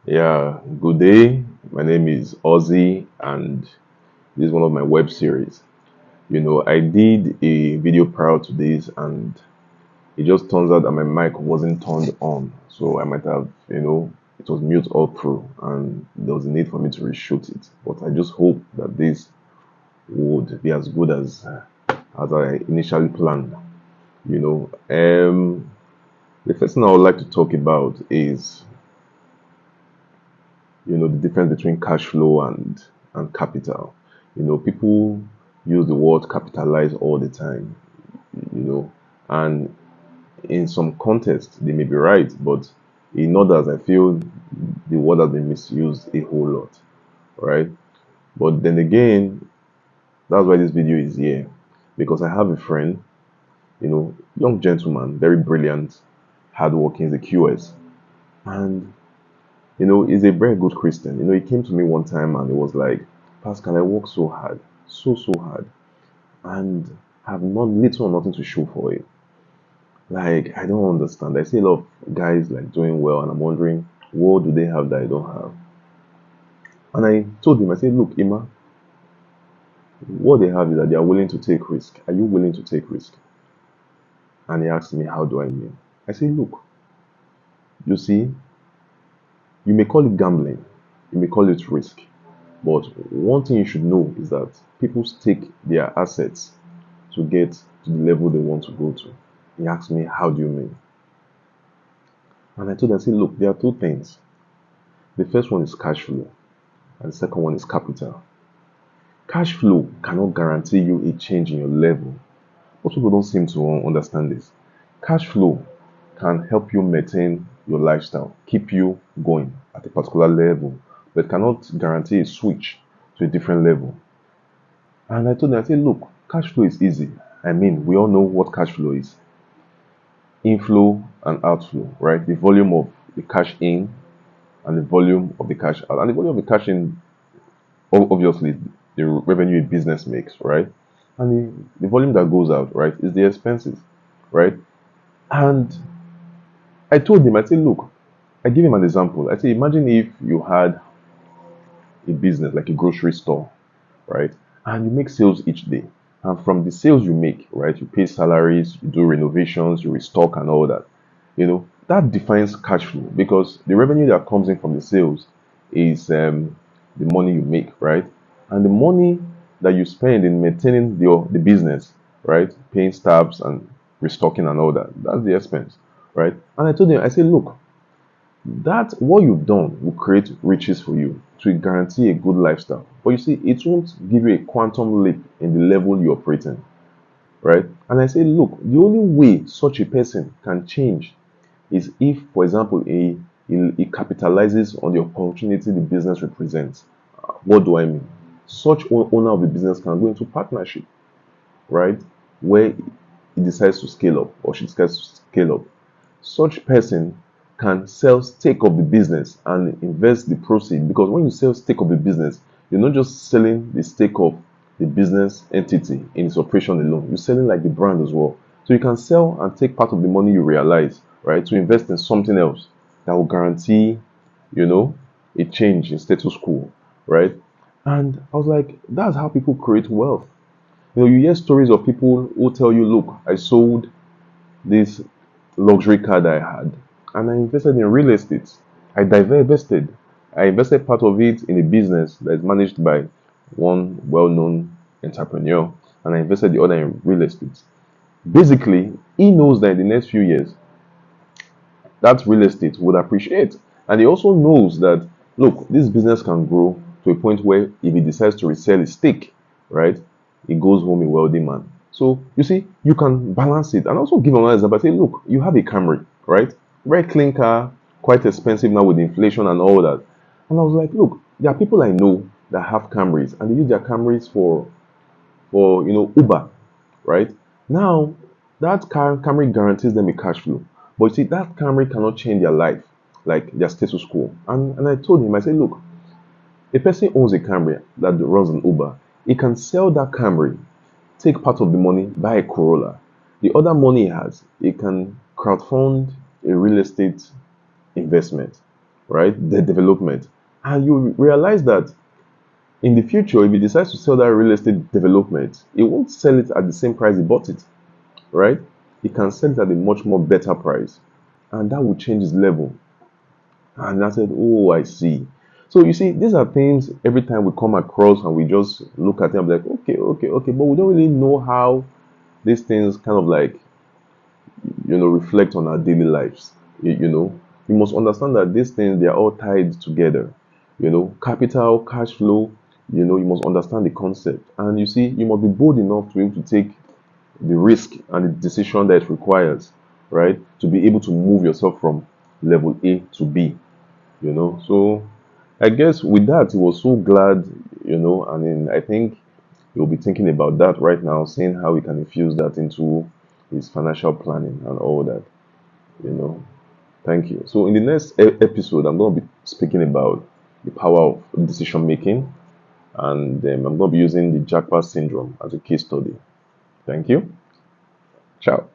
Yeah, good day. My name is Ozzy, and this is one of my web series. I did a video prior to this, and it just turns out that my mic wasn't turned on. So I might have, it was mute all through, and there was a need for me to reshoot it. But I just hope that this would be as good as I initially planned. You know, um, the first thing I would like to talk about is the difference between cash flow and capital. People use the word capitalize all the time, you know and in some context they may be right, but in others I feel the word has been misused a whole lot, right? But then again, that's why this video is here, because I have a friend, young gentleman, very brilliant, hardworking, he's a QS, and he's a very good Christian. He came to me one time and he was like, Pascal, I work so hard, so hard, and have not little or nothing to show for it. Like, I don't understand. I see a lot of guys like doing well, and I'm wondering, what do they have that I don't have? And I told him, I said, look, Ima, what they have is that they are willing to take risk. Are you willing to take risk? And he asked me, how do I mean? I said, look, you see, you may call it gambling, you may call it risk. But one thing you should know is that people stake their assets to get to the level they want to go to. He asked me, how do you mean? And I told him, I said, look, there are two things. The first one is cash flow, and the second one is capital. Cash flow cannot guarantee you a change in your level. Most people don't seem to understand this. Cash flow can help you maintain your lifestyle, keep you going at a particular level, but cannot guarantee a switch to a different level. And I told them, I said, look, cash flow is easy. I mean, we all know what cash flow is. Inflow and outflow, right? The volume of the cash in and the volume of the cash out. And the volume of the cash in, obviously, the revenue a business makes, right? And the volume that goes out, right, is the expenses, right? And I told him, I said, look, I give him an example. I said, imagine if you had a business like a grocery store, right? And you make sales each day. And from the sales you make, right, you pay salaries, you do renovations, you restock and all that. That defines cash flow, because the revenue that comes in from the sales is the money you make, right? And the money that you spend in maintaining the business, right, paying staffs and restocking and all that, that's the expense, right? And I told him, I said, look, that what you've done will create riches for you to guarantee a good lifestyle. But you see, it won't give you a quantum leap in the level you operate in, right? And I say, look, the only way such a person can change is if, for example, he capitalizes on the opportunity the business represents. What do I mean? Such owner of the business can go into partnership, right? Where he decides to scale up or she decides to scale up. Such person can sell stake of the business and invest the proceed, because when you sell stake of the business, you're not just selling the stake of the business entity in its operation alone, you're selling like the brand as well. So you can sell and take part of the money you realize, right, to invest in something else that will guarantee, you know a change in status quo, right? And I was like, that's how people create wealth. You hear stories of people who tell you, look, I sold this luxury car that I had, and I invested in real estate. I divested. I invested part of it in a business that is managed by one well-known entrepreneur, and I invested the other in real estate. Basically, he knows that in the next few years, that real estate would appreciate. And he also knows that, look, this business can grow to a point where if he decides to resell his stake, right, he goes home a wealthy man. So you see, you can balance it. And also give another example. Say, look, you have a Camry, right? Very clean car, quite expensive now with inflation and all that. And I was like, look, there are people I know that have Camrys and they use their Camrys for Uber, right? Now, that Camry guarantees them a cash flow. But you see, that Camry cannot change their life, like their status quo. And I told him, I said, look, a person owns a Camry that runs an Uber. He can sell that Camry, take part of the money, buy a Corolla. The other money he has, he can crowdfund a real estate investment, right? The development. And you realize that in the future, if he decides to sell that real estate development, he won't sell it at the same price he bought it, right? He can sell it at a much more better price. And that will change his level. And I said, oh, I see. So you see, these are things every time we come across and we just look at them like, okay, okay, okay, but we don't really know how these things kind of like, reflect on our daily lives. You must understand that these things, they are all tied together. Capital, cash flow, you must understand the concept. And you see, you must be bold enough to be able to take the risk and the decision that it requires, right? To be able to move yourself from level A to B. So I guess with that, he was so glad, and then I think he'll be thinking about that right now, seeing how he can infuse that into his financial planning and all that, you know. Thank you. So in the next episode, I'm going to be speaking about the power of decision making, and I'm going to be using the jackpot syndrome as a case study. Thank you. Ciao.